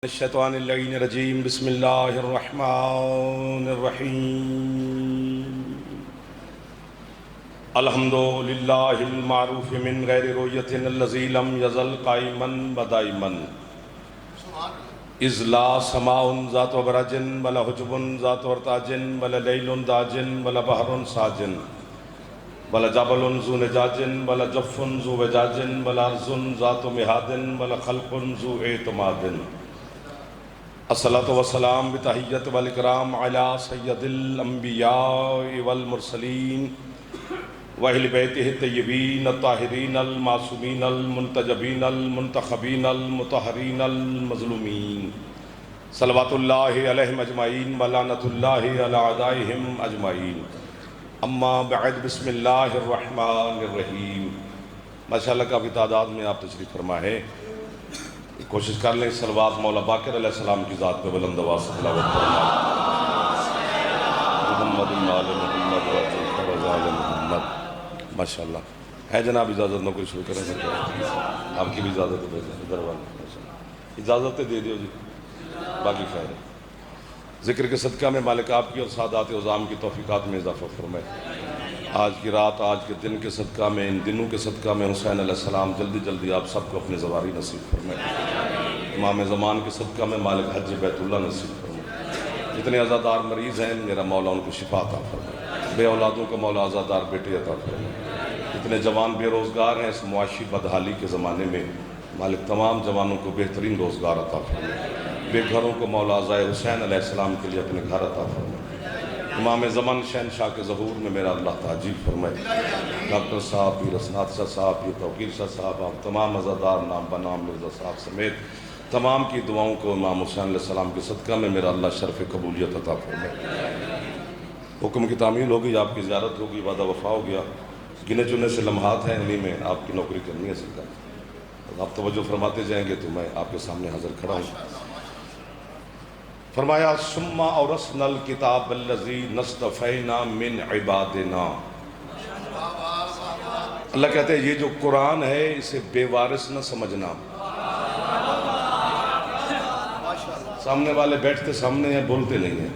الشیطان اللعین الرجیم بسم اللہ الرحمن الرحیم الحمدللہ المعروف من غیر رویت الذی لم یزل قائما ودائما اذ لا سماء ذات برج ولا حجب ذات ارتاج ولا لیل داج ولا بحر ساج ولا جبل ذو نجاج ولا جف ذو وجاج ولا ارض ذات مہاد ولا خلق ذو اعتماد الصلاة والسلام بتحیت والاکرام علی سید الانبیاء والمرسلین واہل بیتہ الطیبین الطاہرین المعصومین المنتجبین المنتخبین المطہرین المظلومین صلوات اللہ علیہم اجمعین ولعنۃ اللہ علی اعدائہم اجمعین اما بعد بسم اللہ الرحمن الرحیم۔ ماشاءاللہ کافی تعداد میں آپ تشریف فرما ہے، کوشش کر لیں صلوات مولا باقر علیہ السلام کی ذات پہ بلند آواز سے تلاوت کرنا۔ محمد آل محمد وآل محمد۔ ماشاءاللہ ہے جناب، اجازت نوکری شروع کریں سکتے، آپ کی بھی اجازت ہے دربار اجازت دے دیو جی، باقی خیر ہے۔ ذکر کے صدقہ میں مالک آپ کی اور سادات عظام کی توفیقات میں اضافہ فرمائے۔ آج کی رات، آج کے دن کے صدقہ میں، ان دنوں کے صدقہ میں حسین علیہ السلام جلدی جلدی آپ سب کو اپنے زواری نصیب فرمائے۔ امام زمان کے صدقہ میں مالک حج بیت اللہ نصیب فرمائے۔ جتنے عزادار مریض ہیں میرا مولا ان کو شفا عطا فرمائے۔ بے اولادوں کا مولا عزادار بیٹے عطا فرمائے۔ جتنے جوان بے روزگار ہیں اس معاشی بدحالی کے زمانے میں مالک تمام جوانوں کو بہترین روزگار عطا فرمائے۔ بے گھروں کو مولا عزائے حسین علیہ السلام کے لیے اپنے گھر عطا فرمائے۔ امام زمان شہنشاہ کے ظہور میں میرا اللہ تعجیب فرمائے۔ ڈاکٹر صاحب، پیر اسناد شاہ صاحب، پیر توقیر شاہ صاحب، آپ تمام عزادار نام بنام مرزا صاحب سمیت تمام کی دعاؤں کو امام حسین علیہ السلام کے صدقہ میں میرا اللہ شرف قبولیت عطا فرمائے۔ حکم کی تعمیل ہو گئی، آپ کی زیارت ہو گئی، وعدہ وفا ہو گیا، گنے چنے سے لمحات ہیں، انہی میں آپ کی نوکری کرنی ہے سرکار۔ آپ توجہ فرماتے جائیں گے تو میں آپ کے سامنے حاضر کھڑا ہوں۔ فرمایا ثم اورثنا الکتاب الذی نصطفینا من عبادنا۔ اللہ کہتے ہیں یہ جو قرآن ہے اسے بے وارث نہ سمجھنا۔ سامنے والے بیٹھتے سامنے ہیں، بولتے نہیں ہیں،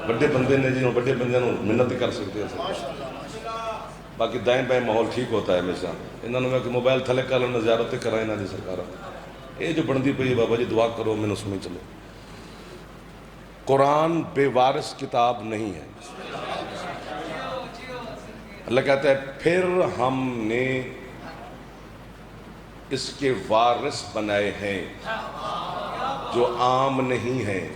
بڑے بندے نے جنہوں بڑے بندے نے منت ہی کر سکتے ہیں، باقی دائیں بائیں ماحول ٹھیک ہوتا ہے ہمیشہ۔ انہوں نے کہ موبائل تھلے کر لینا، زیارتیں کرائیں نہ جی سرکار، یہ جو بندی پہ بابا جی دعا کرو میں نے سنی چلو۔ قرآن بے وارث کتاب نہیں ہے۔ اللہ کہتا ہے پھر ہم نے اس کے وارث بنائے ہیں جو عام نہیں ہیں،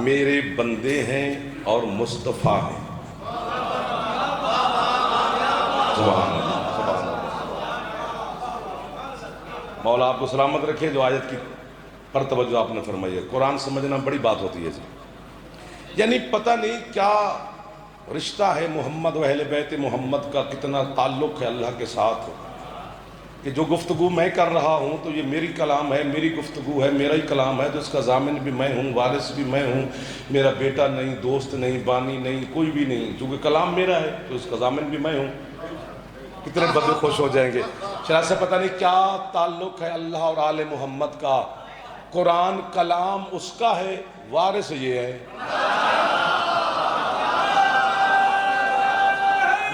میرے بندے ہیں اور مصطفیٰ ہیں۔ سبحان اللہ، سبحان اللہ۔ مولا آپ کو سلامت رکھے۔ جو آیت کی پر توجہ آپ نے فرمائی ہے، قرآن سمجھنا بڑی بات ہوتی ہے جی، یعنی پتہ نہیں کیا رشتہ ہے محمد و اہل بیت محمد کا، کتنا تعلق ہے اللہ کے ساتھ، کہ جو گفتگو میں کر رہا ہوں تو یہ میری کلام ہے، میری گفتگو ہے، میرا ہی کلام ہے، تو اس کا ضامن بھی میں ہوں، وارث بھی میں ہوں، میرا بیٹا نہیں، دوست نہیں، بانی نہیں، کوئی بھی نہیں، چونکہ کلام میرا ہے تو اس کا ضامن بھی میں ہوں۔ کتنے بندے خوش ہو جائیں گے شاید سے پتہ نہیں کیا تعلق ہے اللہ اور آل محمد کا۔ قرآن کلام اس کا ہے، وارث یہ ہے۔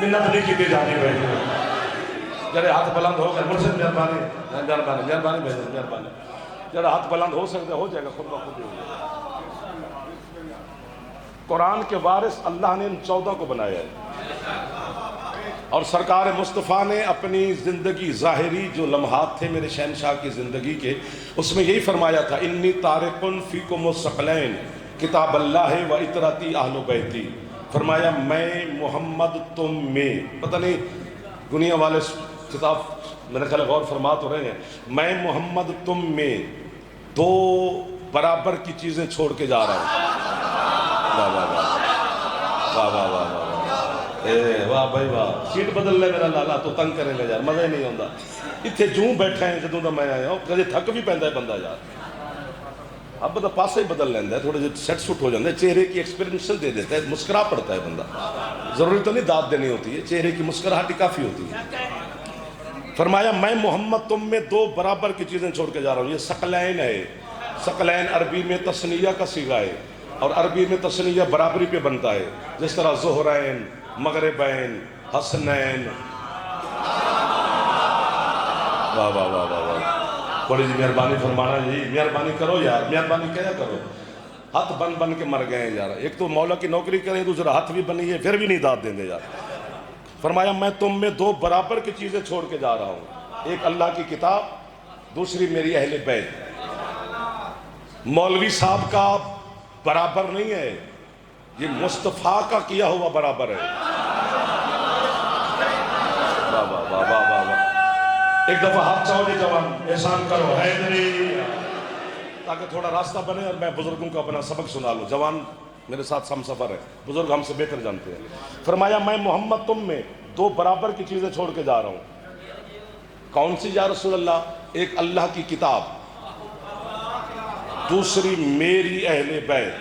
منت نہیں کی جانی بیٹھے جرے ہاتھ بلند ہو گئے، مرشد مہربانی مہربانی مہربانی مہربانی، جرے ہاتھ بلند ہو سکتے ہو جائے گا، خود بخود ہو جائے گا۔ قرآن کے وارث اللہ نے ان 14 کو بنایا ہے، اور سرکار مصطفیٰ نے اپنی زندگی ظاہری جو لمحات تھے میرے شہنشاہ کی زندگی کے، اس میں یہی فرمایا تھا انی طارق فیکم الثقلین کتاب اللہ و اطرتی اہل بیتی۔ فرمایا میں محمد تم میں، پتہ نہیں دنیا والے کتاب میرے خیال غور فرما تو رہے ہیں، میں محمد تم میں 2 برابر کی چیزیں چھوڑ کے جا رہا ہوں۔ واہ واہ واہ واہ واہ واہ واہ بھائی واہ، سیٹ بدل لے میرا لالا تو تنگ کریں لے یار، مزہ ہی نہیں ہوتا اتنے جوں بیٹھے ہیں جدوں دا میں آیا ہوں، کدے تھک بھی پیندا ہے بندہ یار، اب بندہ پاسے ہی بدل لینا ہے، تھوڑے جے سیٹ سوٹ ہو جاتا ہے، چہرے کی ایکسپیرینشل دے دیتا ہے، مسکرا پڑتا ہے بندہ، ضروری تو نہیں داد دینی ہوتی ہے، چہرے کی مسکراہٹ کافی ہوتی ہے۔ فرمایا میں محمد تم میں 2 برابر کی چیزیں چھوڑ کے جا رہا ہوں، یہ ثقلین ہے، ثقلین عربی میں تثنیہ کا صیغہ ہے، اور عربی میں تثنیہ برابری پہ بنتا ہے، جس طرح ظہرین، مغربین، حسنین۔ واہ واہ واہ واہ واہ، تھوڑی جی مہربانی فرمانا جی، مہربانی کرو یار، مہربانی کیا کرو، ہاتھ بن بن کے مر گئے ہیں یار، ایک تو مولا کی نوکری کریں، دوسرا ہاتھ بھی بنی ہے، پھر بھی نہیں داد دیں گے یار۔ فرمایا میں تم میں دو برابر کی چیزیں چھوڑ کے جا رہا ہوں، ایک اللہ کی کتاب، دوسری میری اہل بیت۔ مولوی صاحب کا برابر نہیں ہے، یہ مصطفیٰ کا کیا ہوا برابر ہے۔ واہ واہ واہ واہ واہ واہ، ایک دفعہ ہاتھ چاہو جی جوان، احسان کرو حیدری، تاکہ تھوڑا راستہ بنے اور میں بزرگوں کا اپنا سبق سنا لوں۔ جوان میرے ساتھ ہم سفر ہے، بزرگ ہم سے بہتر جانتے ہیں۔ فرمایا میں محمد تم میں دو برابر کی چیزیں چھوڑ کے جا رہا ہوں۔ کون سی یا رسول اللہ؟ ایک اللہ کی کتاب، دوسری میری اہل بیت۔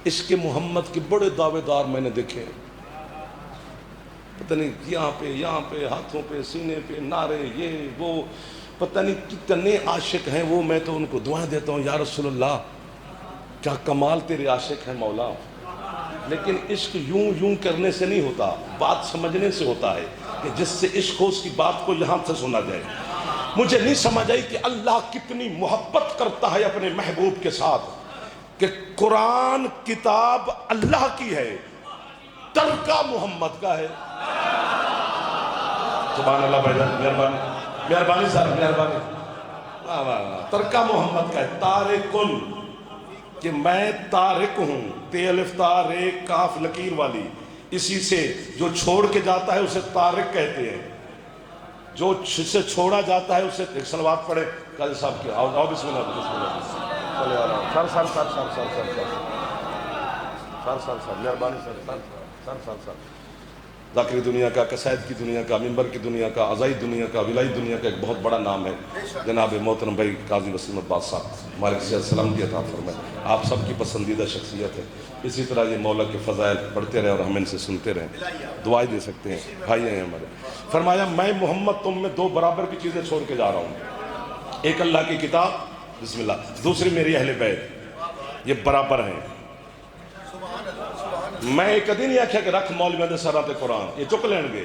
عشق محمد کے بڑے دعوے دار میں نے دیکھے، پتہ نہیں یہاں پہ ہاتھوں پہ سینے پہ نعرے، یہ وہ، پتہ نہیں کتنے عاشق ہیں وہ، میں تو ان کو دعائیں دیتا ہوں یا رسول اللہ کیا کمال تیرے عاشق ہیں مولا۔ لیکن عشق یوں کرنے سے نہیں ہوتا، بات سمجھنے سے ہوتا ہے، کہ جس سے عشق ہو اس کی بات کو یہاں سے سنا جائے۔ مجھے نہیں سمجھ آئی کہ اللہ کتنی محبت کرتا ہے اپنے محبوب کے ساتھ، کہ قرآن کتاب اللہ کی ہے، ترکہ محمد کا ہے۔ سبحان اللہ بھائی جان، مہربانی سر، مہربانی، ترکہ محمد کا ہے، تارکن، کہ میں تارک ہوں، تے الف تا رے کاف لکیر والی، اسی سے جو چھوڑ کے جاتا ہے اسے تارک کہتے ہیں، جو سے چھوڑا جاتا ہے اسے، ایک صلوات پڑھے قاضی صاحب کی، آؤ بسم اللہ، بسم اللہ، سر مہربانی سر، ذاکری دنیا کا، قصائد کی دنیا کا، منبر کی دنیا کا، عزائی دنیا کا، ولائی دنیا کا ایک بہت بڑا نام ہے جناب محترم بھائی قاضی وسیم عباس صاحب، مالک سے السلام کی عطا فرمائے، آپ سب کی پسندیدہ شخصیت ہے۔ اسی طرح یہ مولا کے فضائل پڑھتے رہیں اور ہم ان سے سنتے رہیں، دعائیں دے سکتے ہیں، بھائی ہیں ہمارے۔ فرمایا میں محمد تم میں دو برابر کی چیزیں چھوڑ کے جا رہا ہوں، ایک اللہ کی کتاب، بسم اللہ، دوسری میری اہل بیت، یہ برابر ہیں۔ میں کدی نہیں آکھیا کہ رکھ مولویاں دے سراں تے قرآن، یہ چک لین گے،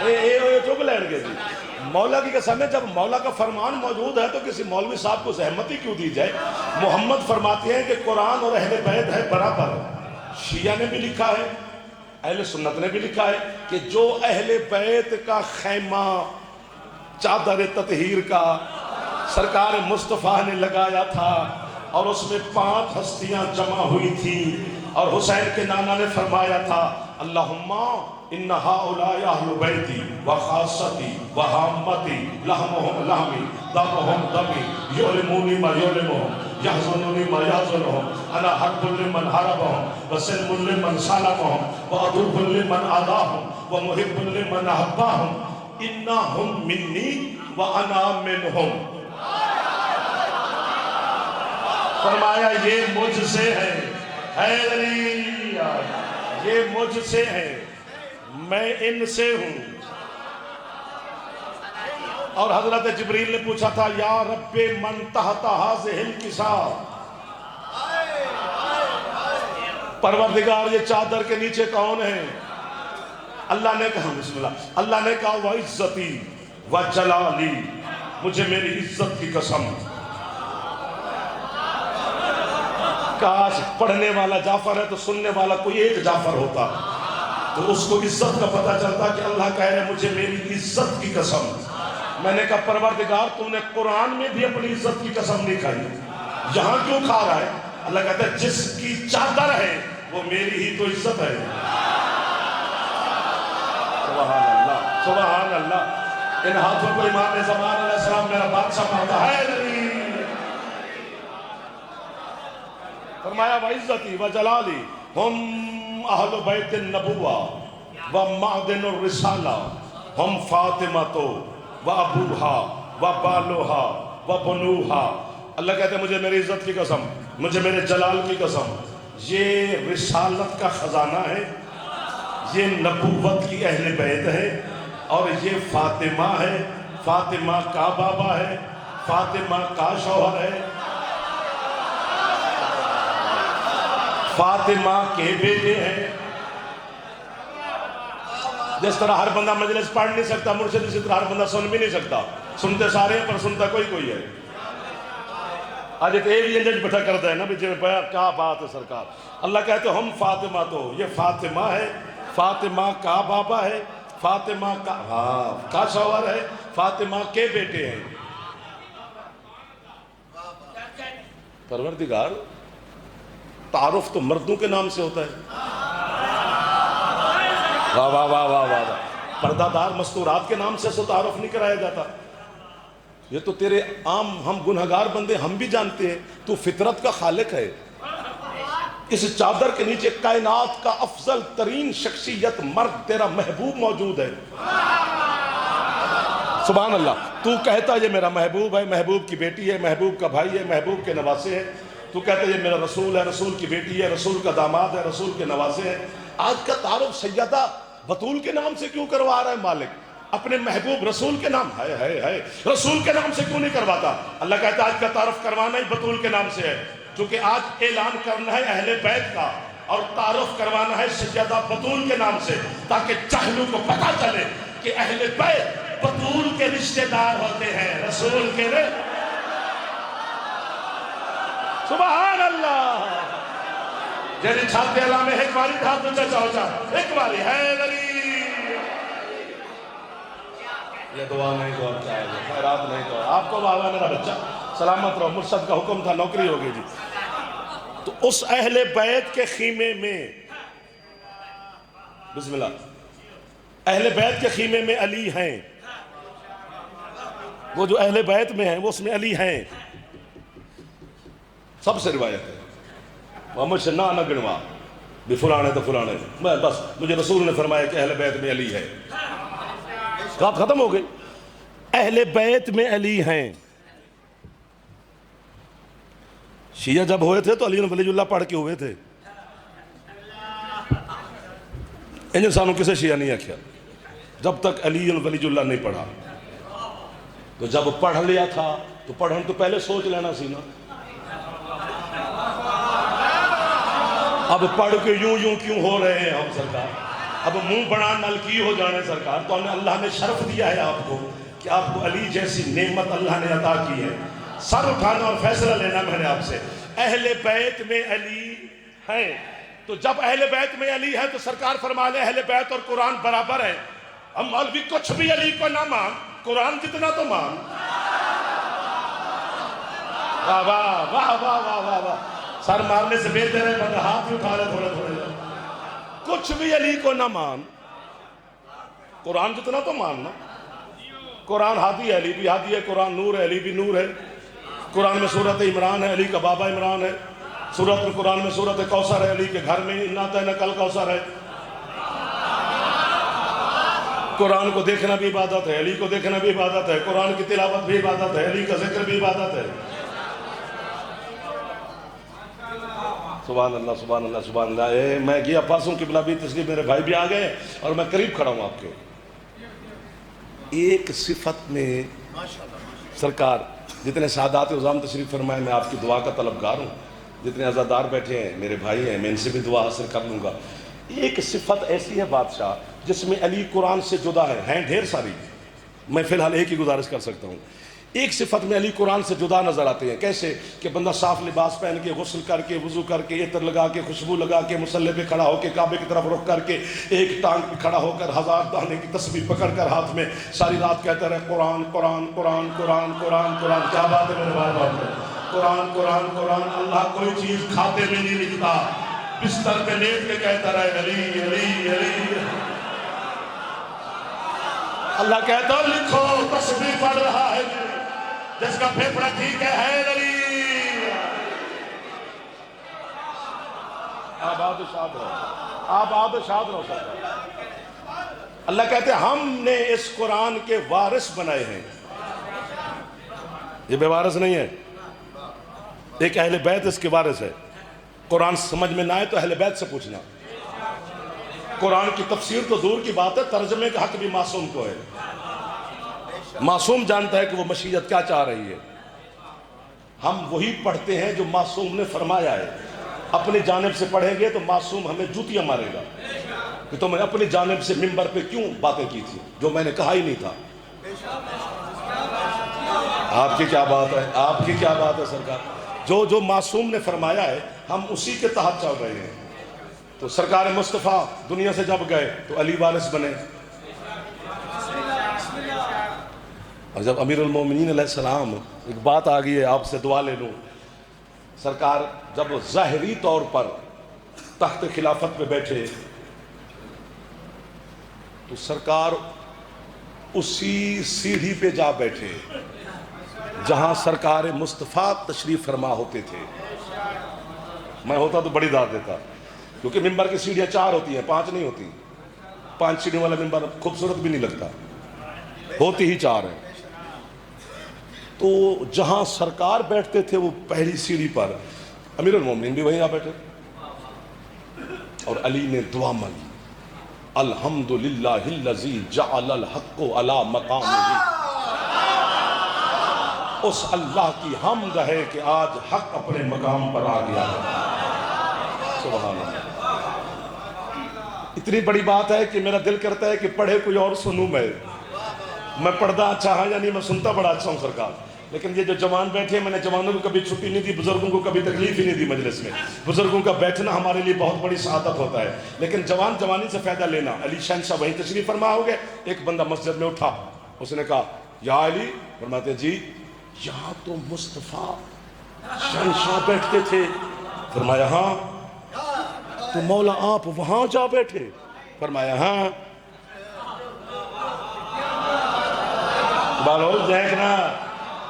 یہ چک لین گے جی۔ مولا کی قسم ہے، جب مولا کا فرمان موجود ہے تو کسی مولوی صاحب کو زحمت ہی کیوں دی جائے۔ محمد فرماتے ہیں کہ قرآن اور اہل بیت ہے برابر۔ شیعہ نے بھی لکھا ہے، اہل سنت نے بھی لکھا ہے کہ جو اہل بیت کا خیمہ چادر تطہیر کا سرکار مصطفیٰ نے لگایا تھا، اور اس میں 5 ہستیاں جمع ہوئی تھی، اور حسین کے نانا نے فرمایا تھا اللہم ان ہؤلاء اہل بیتی وخاصتی وحامتی لحمہم لحمی دمہم دمی یعلمونی ما یعلمہم یحزنونی ما یحزنہم انا حرب لمن حربہم وسلم لمن سالمہم وعدوب لمن عاداہم ومحب لمن احباہم انہم منی وانا منہم۔ فرمایا یہ مجھ سے ہے، حیدری یہ مجھ سے ہے، میں ان سے ہوں۔ اور حضرت جبریل نے پوچھا تھا یا رب من تحت ھذہ الکساء، پروردگار یہ چادر کے نیچے کون ہے؟ اللہ نے کہا بسم اللہ، اللہ نے کہا وعزتی وجلالی، مجھے میری عزت کی قسم۔ کاش پڑھنے والا جعفر ہے تو سننے والا کوئی ایک جعفر ہوتا، تو اس کو عزت کا پتہ چلتا کہ اللہ کہہ رہے مجھے میری عزت کی قسم۔ میں نے کہا پروردگار تم نے قرآن میں بھی اپنی عزت کی قسم نہیں کھائی، یہاں کیوں کھا رہا ہے؟ اللہ کہتا ہے جس کی چادر ہے وہ میری ہی تو عزت ہے۔ سبحان اللہ، سبحان اللہ۔ ان ہاتھوں کو امام زمان علیہ السلام میرا بادشاہ مانتا ہے۔ فرمایا وعزتی وجلالی ہم اہل بیت النبوہ ومعدن الرسالہ ہم فاطمہ وابوہا وبالوہا وبنوہا۔ اللہ کہتے ہیں مجھے میری عزت کی قسم، مجھے میرے جلال کی قسم، یہ رسالت کا خزانہ ہے، یہ نبوت کی اہل بیت ہے، اور یہ فاطمہ ہے، فاطمہ کا بابا ہے، فاطمہ کا شوہر ہے، فاطمہ کے بیٹے ہیں۔ جس طرح ہر بندہ مجلس پڑھ نہیں سکتا مرشد، اسی طرح ہر بندہ سن بھی نہیں سکتا، سنتے سارے ہیں پر سنتا کوئی ہے۔ آج ایک بھی بٹھا کرتا ہے نا بچے کیا بات ہے سرکار۔ اللہ کہتے ہیں ہم فاطمہ تو، یہ فاطمہ ہے، فاطمہ کا بابا ہے، فاطمہ کا شوہر ہے، فاطمہ کے بیٹے ہیں۔ پروردگار تعارف تو مردوں کے نام سے ہوتا ہے۔ واہ واہ واہ واہ واہ، پردہ دار مستورات کے نام سے تعارف نہیں کرایا جاتا۔ یہ تو تیرے عام ہم گنہگار بندے ہم بھی جانتے ہیں، تو فطرت کا خالق ہے۔ اس چادر کے نیچے کائنات کا افضل ترین شخصیت مرد تیرا محبوب موجود ہے۔ سبحان اللہ۔ تو کہتا یہ میرا محبوب ہے، محبوب کی بیٹی ہے، محبوب کا بھائی ہے، محبوب کے نواسے ہے۔ تو کہتا یہ میرا رسول ہے، رسول کی بیٹی ہے، رسول کا داماد ہے، رسول کے نواسے ہے۔ آج کا تعارف سیدہ بطول کے نام سے کیوں کروا رہا ہے مالک؟ اپنے محبوب رسول کے نام ہے رسول کے نام سے کیوں نہیں کرواتا؟ اللہ کہتا ہے آج کا تعارف کروانا ہی بطول کے نام سے ہے، چونکہ آج اعلان کرنا ہے اہل بیت کا، اور تعارف کروانا ہے سیدہ بطول کے نام سے، تاکہ چہلو کو پتہ چلے کہ اہل بیت بطول کے رشتہ دار ہوتے ہیں، رسول کے سبحان اللہ۔ جیسے چھاتے اللہ میں ایک باری تھا تو چچا ہو جا، ایک باری حیدری۔ یہ دعا نہیں تو اب چاہے گا، خیرات نہیں تو آپ کو بابا میرا بچہ سلامت رہو، مرشد کا حکم تھا نوکری ہوگی جی۔ تو اس اہل بیت کے خیمے میں بسم اللہ، اہل بیت کے خیمے میں علی ہیں، وہ جو اہل بیت میں ہیں وہ اس میں علی ہیں۔ سب سے روایت ہے، محمد سے نہ گنوا بھی فلانے تو فلانے، میں بس مجھے رسول نے فرمایا کہ اہل بیت میں علی ہے، بات ختم ہو گئی۔ اہل بیت میں علی ہیں۔ شیعہ جب ہوئے تھے تو علی ولی اللہ پڑھ کے ہوئے تھے، ان انسانوں کسے شیعہ نہیں آکھیا جب تک علی ولی اللہ نہیں پڑھا۔ تو جب پڑھ لیا تھا تو پڑھن تو پہلے سوچ لینا سی نا، اب پڑھ کے یوں کیوں ہو رہے ہیں ہم سرکار، اب منہ بڑا نل کی ہو جانے سرکار؟ تو ہمیں اللہ نے شرف دیا ہے آپ کو کہ آپ کو علی جیسی نعمت اللہ نے عطا کی ہے۔ سر اٹھانا اور فیصلہ لینا میں نے آپ سے، اہل بیت میں علی ہیں۔ تو جب اہل بیت میں علی ہے تو سرکار فرما لے اہل بیت اور قرآن برابر ہے۔ ہم مولوی کچھ بھی علی کو نہ مان، قرآن جتنا تو مان۔ واہ واہ واہ واہ واہ واہ واہ، سر مارنے سے بہتر ہے بندہ ہاتھ بھی اٹھا لے تھوڑے تھوڑے۔ کچھ بھی علی کو نہ مان، قرآن جتنا تو ماننا۔ قرآن ہادی ہے، علی بھی ہادی ہے، قرآن نور ہے، علی بھی نور ہے۔ قرآن میں سورت عمران ہے، علی کا بابا عمران ہے۔ سورت میں قرآن میں سورت کوثر ہے، علی کے گھر میں انا اعطیناک الکوثر ہے۔ قرآن کو دیکھنا بھی عبادت ہے، علی کو دیکھنا بھی عبادت ہے۔ قرآن کی تلاوت بھی عبادت ہے، علی کا ذکر بھی عبادت ہے۔ سبحان اللہ سبحان اللہ سبحان اللہ۔ میں گیا پاسوں قبلہ بھی تشریف، میرے بھائی بھی آ گئے اور میں قریب کھڑا ہوں آپ کے۔ ایک صفت میں سرکار جتنے سعادات عظام تشریف فرمائے، میں آپ کی دعا کا طلبگار ہوں، جتنے عزادار بیٹھے ہیں میرے بھائی ہیں، میں ان سے بھی دعا حاصل کر لوں گا۔ ایک صفت ایسی ہے بادشاہ جس میں علی قرآن سے جدا ہے، ہیں ڈھیر ساری، میں فی الحال ایک ہی گزارش کر سکتا ہوں۔ ایک صفت میں علی قرآن سے جدا نظر آتے ہیں، کیسے کہ بندہ صاف لباس پہن کے غسل کر کے وضو کر کے عطر لگا کے خوشبو لگا کے مصلی پہ کھڑا ہو کے کعبے کی طرف رخ کر کے ایک ٹانگ پہ کھڑا ہو کر 1000 دانے کی تسبیح پکڑ کر ہاتھ میں ساری رات کہتا رہے قرآن قرآن قرآن قرآن قرآن قرآن۔ کیا بات ہے میرے بھائی، قرآن قرآن قرآن۔ اللہ کوئی چیز کھاتے میں نہیں لکھتا، بستر پہ لیٹ کے کہتا رہے علی علی علی۔ اللہ کہتا لکھو تسبیح پڑھ رہا ہے جس کا پھیپڑا ٹھیک ہے حیدری۔ آباد شاد رہو، آباد شاد رہو سرکار۔ اللہ کہتے ہیں ہم نے اس قرآن کے وارث بنائے ہیں، یہ بے وارث نہیں ہے، ایک اہل بیت اس کے وارث ہے۔ قرآن سمجھ میں نہ آئے تو اہل بیت سے پوچھنا. قرآن کی تفسیر تو دور کی بات ہے، ترجمے کا حق بھی معصوم کو ہے. معصوم جانتا ہے کہ وہ مشیت کیا چاہ رہی ہے. ہم وہی پڑھتے ہیں جو معصوم نے فرمایا ہے. اپنی جانب سے پڑھیں گے تو معصوم ہمیں جوتیاں مارے گا کہ تو میں اپنی جانب سے منبر پہ کیوں باتیں کی تھی جو میں نے کہا ہی نہیں تھا. آپ کی کیا بات ہے، آپ کی کیا بات ہے سرکار. جو معصوم نے فرمایا ہے ہم اسی کے تحت چل رہے ہیں. تو سرکار مصطفیٰ دنیا سے جب گئے تو علی وارث بنے، اور جب امیر المومنین علیہ السلام، ایک بات آ گئی ہے آپ سے دعا لے لوں. سرکار جب ظاہری طور پر تخت خلافت پہ بیٹھے تو سرکار اسی سیڑھی پہ جا بیٹھے جہاں سرکار مصطفیٰ تشریف فرما ہوتے تھے. میں ہوتا تو بڑی داد دیتا، کیونکہ ممبر کی سیڑھیاں 4 ہوتی ہیں، 5 نہیں ہوتی. 5 سیڑھیوں والا ممبر خوبصورت بھی نہیں لگتا، ہوتی ہی 4 ہیں. تو جہاں سرکار بیٹھتے تھے وہ پہلی سیڑھی پر امیر المومنین بھی وہیں آ بیٹھے، اور علی نے دعا مانگی، الحمدللہ الذی جعل الحق علی مقامہ. اس اللہ کی حمد ہے کہ آج حق اپنے مقام پر آ گیا ہے. سبحان اللہ. اتنی بڑی بات ہے کہ میرا دل کرتا ہے کہ پڑھے کوئی اور سنوں. میں پڑھتا اچھا ہاں یا نہیں، میں سنتا بڑا اچھا ہوں سرکار. لیکن یہ جو جوان بیٹھے ہیں، میں نے جوانوں کو کبھی چھٹی نہیں دی، بزرگوں کو کبھی تکلیف ہی نہیں دی مجلس میں. بزرگوں کا بیٹھنا ہمارے لیے بہت بڑی سعادت ہوتا ہے، لیکن جوان جوانی سے فائدہ لینا. علی شہنشاہ وہیں تشریف فرما ہو گئے. ایک بندہ مسجد میں اٹھا، اس نے کہا یا علی. فرماتے جی یہاں تو مصطفیٰ شہنشاہ بیٹھتے تھے. فرمایا ہاں. تو مولا آپ وہاں جا بیٹھے؟ فرمایا ہاں. بالو دیکھنا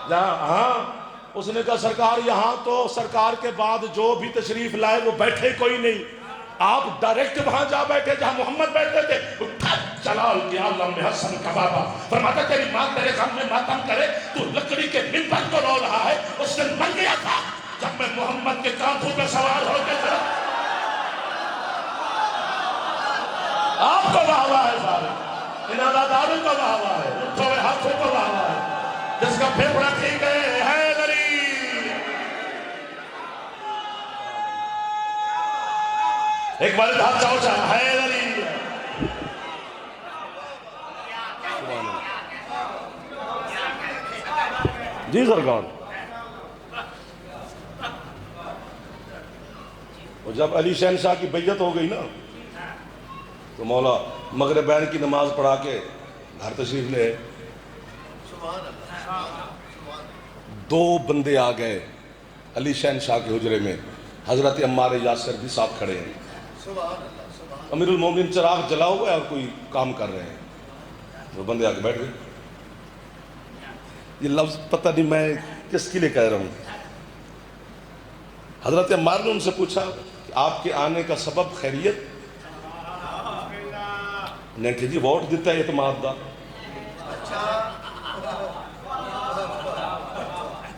جہاں. ہاں. اس نے کہا سرکار یہاں تو سرکار کے بعد جو بھی تشریف لائے وہ بیٹھے کوئی نہیں، آپ ڈائریکٹ وہاں جا بیٹھے جہاں محمد بیٹھتے تھے. جلال کے عالم میں حسن کا بابا فرماتا تیری ماں تیرے سامنے ماتم کرے، تو لکڑی کے منبر کو رو رہا ہے. اس دن مر گیا تھا جب میں محمد کے کانٹوں پہ سوار ہو کے چلا. آپ کو واہ ہے سارے، ان اداداروں کو واہ ہے، اٹھو ہوئے ہاتھوں کو واہ ہے. جس کا پھیپڑا ٹھیک ہے حیدری. ایک بار ہاتھ چاہو چاہ حیدری. جی سرکار. اور جب علی شہنشاہ کی بیعت ہو گئی نا تو مولا مغربین کی نماز پڑھا کے گھر تشریف لے. 2 بندے آ گئے علی شہنشاہ کے حجرے میں. حضرت عمار یاسر بھی ساتھ کھڑے ہیں. امیر المومنین چراغ جلا ہوا ہے اور کوئی کام کر رہے ہیں. وہ بندے آ کے بیٹھ گئے. یہ لفظ پتہ نہیں میں کس کے لیے کہہ رہا ہوں. حضرت عمار نے ان سے پوچھا کہ آپ کے آنے کا سبب خیریت؟ نے کہ جی ووٹ دیتا ہے اعتماد دا.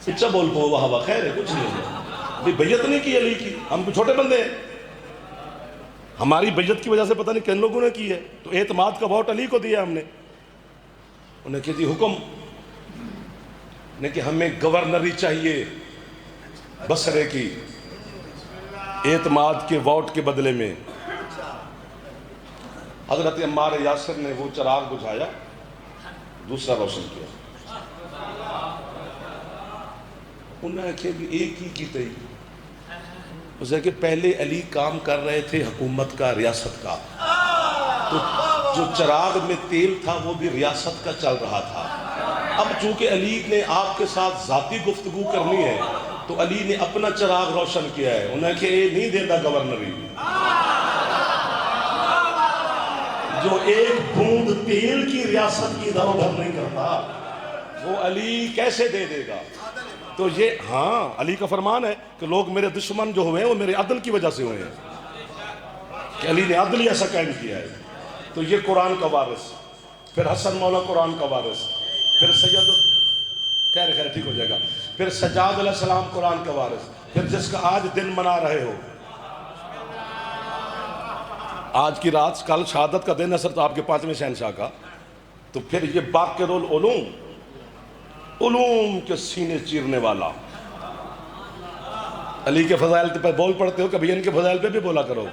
اچھا بول پو واہ واہ خیر ہے کچھ نہیں. بیعت نہیں کی علی کی، ہم کو چھوٹے بندے ہیں. ہماری بیعت کی وجہ سے پتہ نہیں کن لوگوں نے کی ہے، تو اعتماد کا ووٹ علی کو دیا ہم نے. انہیں کہ جی حکم نے کہ ہمیں گورنری چاہیے بصرے کی اعتماد کے ووٹ کے بدلے میں. حضرت عمار یاسر نے وہ چراغ بجھایا، دوسرا روشن کیا. انہوں نے کہا کہ ایک ہی کی تھی. اسے کہ پہلے علی کام کر رہے تھے حکومت کا، ریاست کا، تو جو چراغ میں تیل تھا وہ بھی ریاست کا چل رہا تھا. اب چونکہ علی نے آپ کے ساتھ ذاتی گفتگو کرنی ہے تو علی نے اپنا چراغ روشن کیا ہے. انہیں کہ یہ نہیں دیتا گورنری. جو ایک بوند تیل کی ریاست کی ادھر ادھر نہیں کرتا وہ علی کیسے دے دے گا؟ تو یہ ہاں علی کا فرمان ہے کہ لوگ میرے دشمن جو ہوئے ہیں وہ میرے عدل کی وجہ سے ہوئے ہیں، کہ علی نے عدل ایسا قائم کیا ہے. تو یہ قرآن کا وارث، پھر حسن مولا قرآن کا وارث، پھر سید خیر ٹھیک ہو جائے گا، پھر سجاد علیہ السلام قرآن کا وارث، پھر جس کا آج دن منا رہے ہو آج کی رات کل شہادت کا دن ہے سر، تو آپ کے 5ویں شہنشاہ کا، تو پھر یہ باقر العلوم، علوم کے سینے چیرنے والا، علی کے فضائل پہ بول پڑتے ہو، کبھی ان کے فضائل پہ بھی بولا کرو۔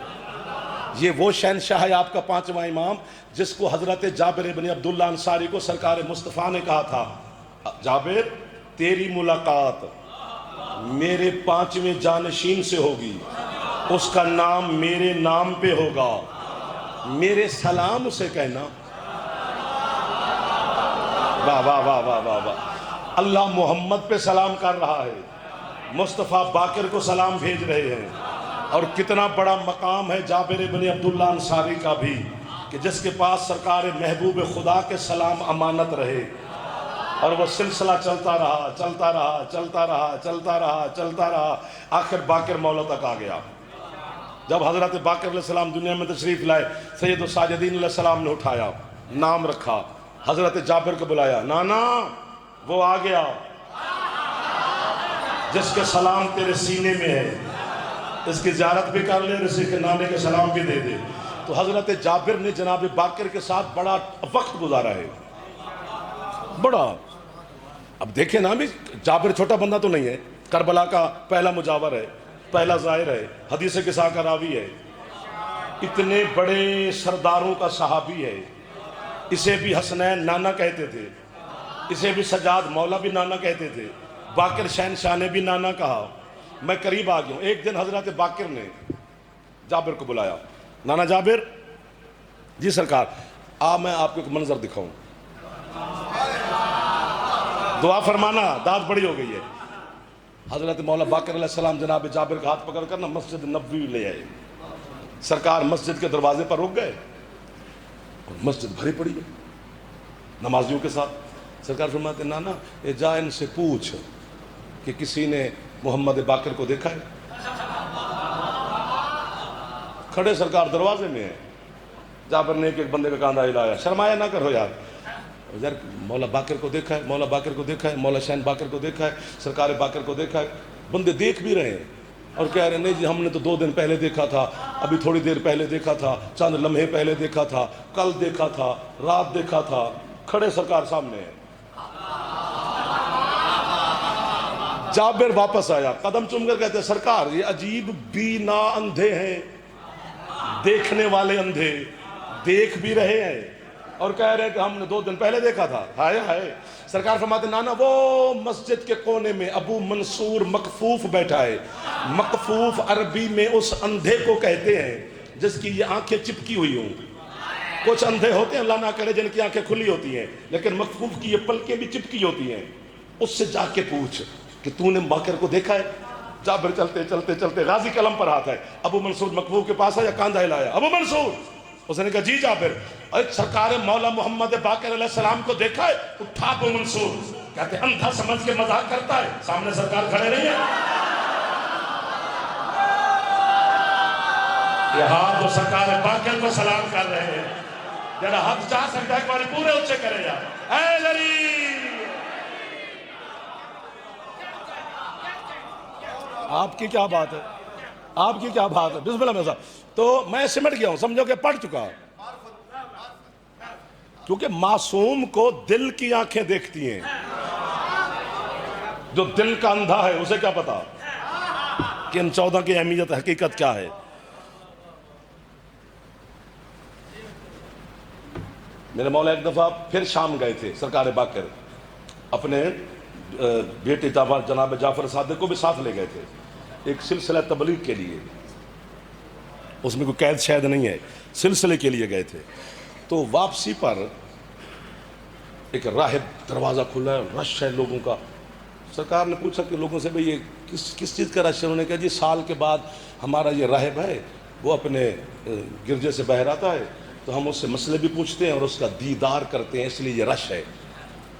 یہ وہ شہنشاہ ہے آپ کا 5واں امام، جس کو حضرت جابر بن عبداللہ انصاری کو سرکار مصطفیٰ نے کہا تھا، جابر تیری ملاقات میرے 5ویں جانشین سے ہوگی، اس کا نام میرے نام پہ ہوگا، میرے سلام اسے کہنا۔ واہ واہ واہ واہ واہ واہ، اللہ محمد پہ سلام کر رہا ہے، مصطفیٰ باقر کو سلام بھیج رہے ہیں۔ اور کتنا بڑا مقام ہے جابر بن عبداللہ انصاری کا بھی، کہ جس کے پاس سرکار محبوب خدا کے سلام امانت رہے، اور وہ سلسلہ چلتا رہا چلتا رہا چلتا رہا چلتا رہا چلتا رہا، آخر باقر مولا تک آ گیا۔ جب حضرت باقر علیہ السلام دنیا میں تشریف لائے، سید الساجدین علیہ السلام نے اٹھایا، نام رکھا، حضرت جابر کو بلایا، نانا وہ آ گیا جس کے سلام تیرے سینے میں ہے، اس کی زیارت بھی کر لے اور اسی کے نانے کے سلام بھی دے دے۔ تو حضرت جابر نے جناب باقر کے ساتھ بڑا وقت گزارا ہے، بڑا۔ اب دیکھیں نا، بھی جابر چھوٹا بندہ تو نہیں ہے، کربلا کا پہلا مجاور ہے، پہلا ظاہر ہے، حدیث قصہ کا راوی ہے، اتنے بڑے سرداروں کا صحابی ہے، اسے بھی حسنین نانا کہتے تھے، اسے بھی سجاد مولا بھی نانا کہتے تھے، باقر شہنشاہ نے بھی نانا کہا۔ میں قریب آ گیا ہوں، ایک دن حضرت باقر نے جابر کو بلایا، نانا جابر جی سرکار، میں آپ کو ایک منظر دکھاؤں، دعا فرمانا، داد بڑی ہو گئی ہے۔ حضرت مولا باقر علیہ السلام جناب جابر کا ہاتھ پکڑ کر نا مسجد نبوی لے آئے، سرکار مسجد کے دروازے پر رک گئے، اور مسجد بھری پڑی ہے نمازیوں کے ساتھ۔ سرکار فرماتے ہیں، نانا اے جا ان سے پوچھ کہ کسی نے محمد باقر کو دیکھا ہے؟ کھڑے سرکار دروازے میں ہیں، جابر نے ایک بندے کا کاندھا ہلایا، شرمایا نہ کرو یار، مولا باقر کو دیکھا ہے، مولا باقر کو دیکھا ہے، مولا شہن باقر کو دیکھا ہے، سرکار باقر کو دیکھا ہے۔ بندے دیکھ بھی رہے ہیں اور کہہ رہے ہیں، نہیں جی ہم نے تو 2 دن پہلے دیکھا تھا، ابھی تھوڑی دیر پہلے دیکھا تھا، چند لمحے پہلے دیکھا تھا، کل دیکھا تھا، رات دیکھا تھا۔ کھڑے سرکار سامنے ہیں۔ جابر واپس آیا، قدم چوم کر کہتے ہیں، سرکار یہ عجیب بینا اندھے ہیں، دیکھنے والے اندھے، دیکھ بھی رہے ہیں اور کہہ رہے ہیں کہ ہم نے 2 دن پہلے دیکھا تھا۔ ہائے ہائے۔ سرکار فرماتے ہیں، نانا وہ مسجد کے کونے میں ابو منصور مکفوف بیٹھا ہے۔ مکفوف عربی میں اس اندھے کو کہتے ہیں جس کی یہ آنکھیں چپکی ہوئی ہوں۔ کچھ اندھے ہوتے ہیں اللہ نہ کرے جن کی آنکھیں کھلی ہوتی ہیں، لیکن مکفوف کی یہ پلکیں بھی چپکی ہوتی ہیں۔ اس سے جا کے پوچھ کہ تو نے باقر کو دیکھا ہے؟ جابر چلتے چلتے چلتے غازی قلم پر ہاتھ ہے، ابو منصور مکفوف کے پاس آیا، کاندھا ہلایا، ابو منصور۔ اس نے کہا جی جابر، سرکار مولا محمد باقر علیہ السلام کو دیکھا ہے؟ اٹھا ابو منصور۔ کہتے ہیں اندھا سمجھ کے مذاق کرتا ہے، سامنے سرکار کھڑے نہیں ہیں۔ یہ ہاتھ جو سرکار باقر کو سلام کر رہے ہیں، جڑا ہاتھ چاہ سکتا ہے ایک باری پورے اونچے کرے جا، اے لری۔ آپ کی کیا بات ہے، آپ کی کیا بات ہے، بسم اللہ میں صاحب۔ تو میں سمٹ گیا ہوں، سمجھو کہ پڑھ چکا، کیونکہ معصوم کو دل کی آنکھیں دیکھتی ہیں، جو دل کا اندھا ہے اسے کیا پتا کہ ان 14 کی اہمیت حقیقت کیا ہے۔ میرے مولا ایک دفعہ پھر شام گئے تھے سرکار باقر، اپنے بیٹے جناب جعفر صادق کو بھی ساتھ لے گئے تھے ایک سلسلہ تبلیغ کے لیے، اس میں کوئی قید شاید نہیں ہے، سلسلے کے لیے گئے تھے۔ تو واپسی پر ایک راہب دروازہ کھلا ہے، رش ہے لوگوں کا۔ سرکار نے پوچھا کہ لوگوں سے بھئی یہ کس چیز کا رش ہے؟ انہوں نے کہا جی سال کے بعد ہمارا یہ راہب ہے، وہ اپنے گرجے سے باہر آتا ہے تو ہم اس سے مسئلے بھی پوچھتے ہیں اور اس کا دیدار کرتے ہیں، اس لیے یہ رش ہے۔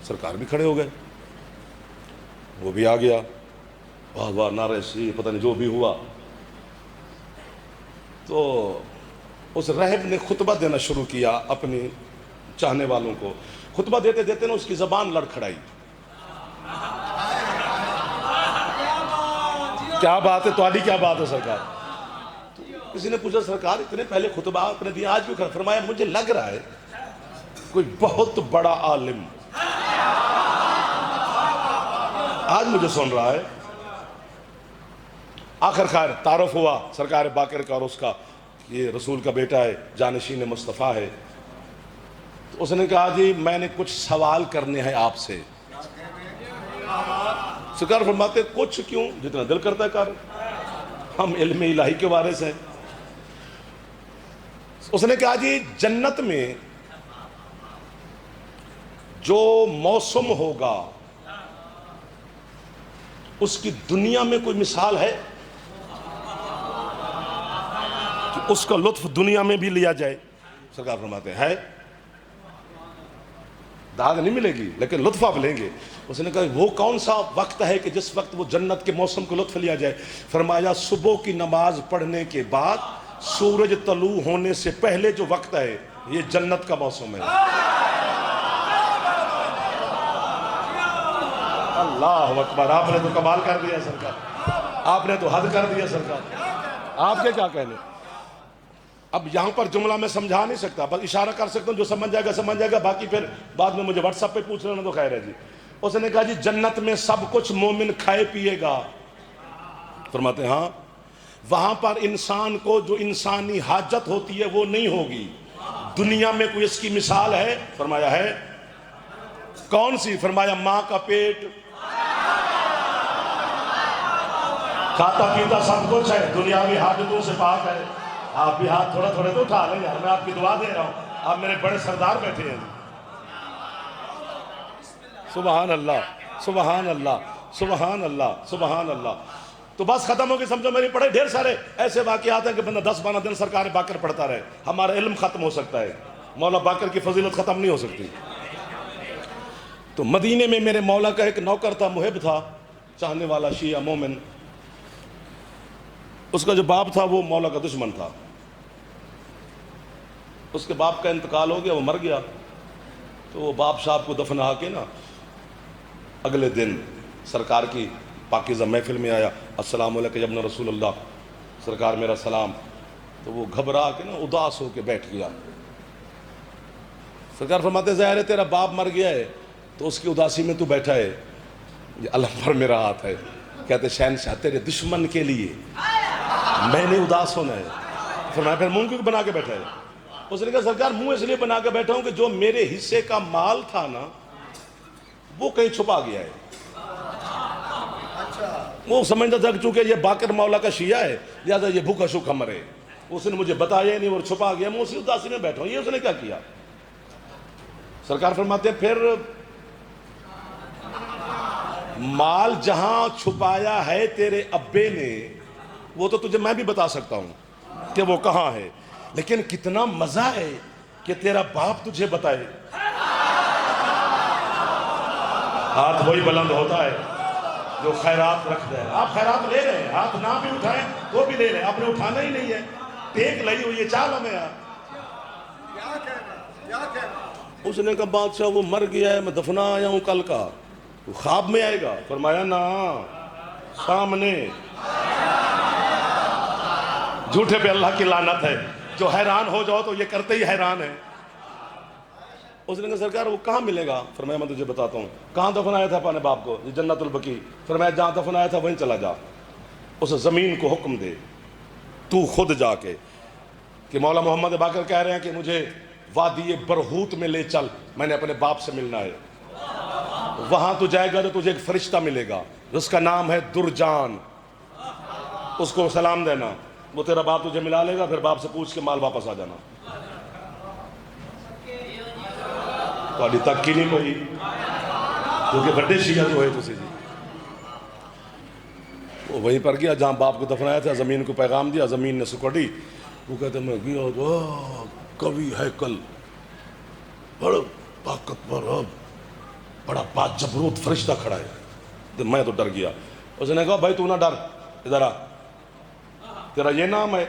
سرکار بھی کھڑے ہو گئے، وہ بھی آ گیا، واہ واہ نعرہ سی، پتہ نہیں جو بھی ہوا۔ تو اس راہب نے خطبہ دینا شروع کیا اپنی چاہنے والوں کو۔ خطبہ دیتے دیتے نا اس کی زبان لڑکھڑائی۔ کیا بات ہے، تواڈی کیا بات ہے سرکار؟ کسی نے پوچھا سرکار اتنے پہلے خطبہ آپ نے دیا آج کیوں کھڑا؟ فرمایا مجھے لگ رہا ہے کوئی بہت بڑا عالم آج مجھے سن رہا ہے۔ آخر کار تعارف ہوا سرکار باقر کا اور اس کا، یہ رسول کا بیٹا ہے، جانشین مصطفیٰ ہے۔ تو اس نے کہا جی میں نے کچھ سوال کرنے ہیں آپ سے۔ سرکار فرماتے کچھ کیوں، جتنا دل کرتا ہے کر، ہم علم الہی کے وارث ہیں۔ اس نے کہا جی جنت میں جو موسم ہوگا اس کی دنیا میں کوئی مثال ہے کہ اس کا لطف دنیا میں بھی لیا جائے؟ سرکار فرماتے ہیں ہے، داغ نہیں ملے گی لیکن لطف آپ لیں گے۔ اس نے کہا وہ کون سا وقت ہے کہ جس وقت وہ جنت کے موسم کو لطف لیا جائے؟ فرمایا صبح کی نماز پڑھنے کے بعد سورج طلوع ہونے سے پہلے جو وقت ہے یہ جنت کا موسم ہے۔ اللہ اکبر، آپ نے تو کمال کر دیا سرکار، آپ نے تو حد کر دیا سرکار، آپ کے کیا کہنے۔ اب یہاں پر جملہ میں سمجھا نہیں سکتا، بس اشارہ کر سکتا ہوں، جو سمجھ جائے گا، باقی پھر بعد میں مجھے واٹس ایپ پہ پوچھ لینا تو خیر ہے جی۔ اس نے کہا جی جنت میں سب کچھ مومن کھائے پیے گا۔ فرماتے ہیں ہاں، وہاں پر انسان کو جو انسانی حاجت ہوتی ہے وہ نہیں ہوگی۔ دنیا میں کوئی اس کی مثال ہے؟ فرمایا ہے۔ کون سی؟ فرمایا ماں کا پیٹ، کھاتا پیتا سب کچھ ہے، دنیاوی حاجتوں سے پاک ہے۔ آپ بھی ہاتھ تھوڑا تھوڑے تو اٹھا لیں یار، میں آپ کی دعا دے رہا ہوں، آپ میرے بڑے سردار بیٹھے ہیں۔ سبحان اللہ سبحان اللہ سبحان اللہ سبحان اللہ۔ تو بس ختم ہو گئی، سمجھو میری پڑھے ڈھیر سارے ایسے واقعات ہیں کہ بندہ 10-12 دن سرکار باقر پڑھتا رہے، ہمارا علم ختم ہو سکتا ہے، مولا باقر کی فضیلت ختم نہیں ہو سکتی۔ تو مدینے میں میرے مولا کا ایک نوکر تھا، محب تھا، چاہنے والا، شیعہ مومن۔ اس کا جو باپ تھا وہ مولا کا دشمن تھا۔ اس کے باپ کا انتقال ہو گیا، وہ مر گیا۔ تو وہ باپ صاحب کو دفنا کے نا اگلے دن سرکار کی پاکیزہ محفل میں آیا، السلام علیکم ابن رسول اللہ، سرکار میرا سلام۔ تو وہ گھبرا کے نا اداس ہو کے بیٹھ گیا۔ سرکار فرماتے ظاہر ہے تیرا باپ مر گیا ہے تو اس کی اداسی میں تو بیٹھا ہے، یہ علم پر میرا ہاتھ ہے۔ کہتے شہنشاہ تیرے دشمن کے لیے میں نے اداس ہونا ہے۔ فرمایا پھر منہ کیوں بنا کے بیٹھا ہے؟ اس نے کہا سرکار منہ اس لیے بنا کے بیٹھا ہوں کہ جو میرے حصے کا مال تھا نا وہ کہیں چھپا گیا ہے۔ وہ سمجھتا تھا کہ چونکہ یہ باقر مولا کا شیعہ ہے لہذا یہ بھوکا شوکا مرے، اس نے مجھے بتایا نہیں اور چھپا گیا، میں اسی اداسی میں بیٹھا ہوں۔ یہ اس نے کیا کیا؟ سرکار فرماتے ہیں پھر مال جہاں چھپایا ہے تیرے ابے نے وہ تو تجھے میں بھی بتا سکتا ہوں کہ وہ کہاں ہے، لیکن کتنا مزہ ہے کہ تیرا باپ تجھے بتائے۔ ہاتھ وہی بلند ہوتا ہے جو خیرات رکھ دے۔ آپ خیرات لے رہے ہیں، ہاتھ نہ بھی اٹھائیں تو بھی لے رہے ہیں، آپ نے اٹھانا ہی نہیں ہے، ٹیک لئی ہوئی ہے، چال ہمیں یار۔ اس نے کہا بادشاہ وہ مر گیا ہے، میں دفنا آیا ہوں کل کا، وہ خواب میں آئے گا؟ فرمایا نا سامنے۔ جھوٹے پہ اللہ کی لعنت ہے، جو حیران ہو جاؤ تو یہ کرتے ہی حیران ہے۔ اس نے کہا سرکار وہ کہاں ملے گا؟ فرمایا میں تجھے بتاتا ہوں۔ کہاں دفنایا تھا اپنے باپ کو؟ جنت البقیع۔ فرمایا جہاں دفنایا تھا وہیں چلا جا، اس زمین کو حکم دے تو خود جا کے کہ مولا محمد باقر کہہ رہے ہیں کہ مجھے وادی برہوت میں لے چل، میں نے اپنے باپ سے ملنا ہے۔ وہاں تو جائے گا تو تجھے ایک فرشتہ ملے گا جس کا نام ہے درجان، اس کو سلام دینا، وہ تیرا باپ تجھے ملا لے گا، پھر باپ سے پوچھ کے مال واپس آ جانا۔ تو ابھی تک کی نہیں کوئی کیونکہ بڑے شیعہ جو ہے تسی جی۔ وہ وہیں پر گیا جہاں باپ کو دفنایا تھا، زمین کو پیغام دیا، زمین نے سکڑی۔ وہ کہتے میں گیا تو کبھی ہیکل بڑا طاقتور بڑا باجبروت فرشتہ کھڑا ہے۔ میں تو ڈر گیا۔ اس نے کہا بھائی تو نہ ڈر، ادھر آ، تیرا یہ نام ہے؟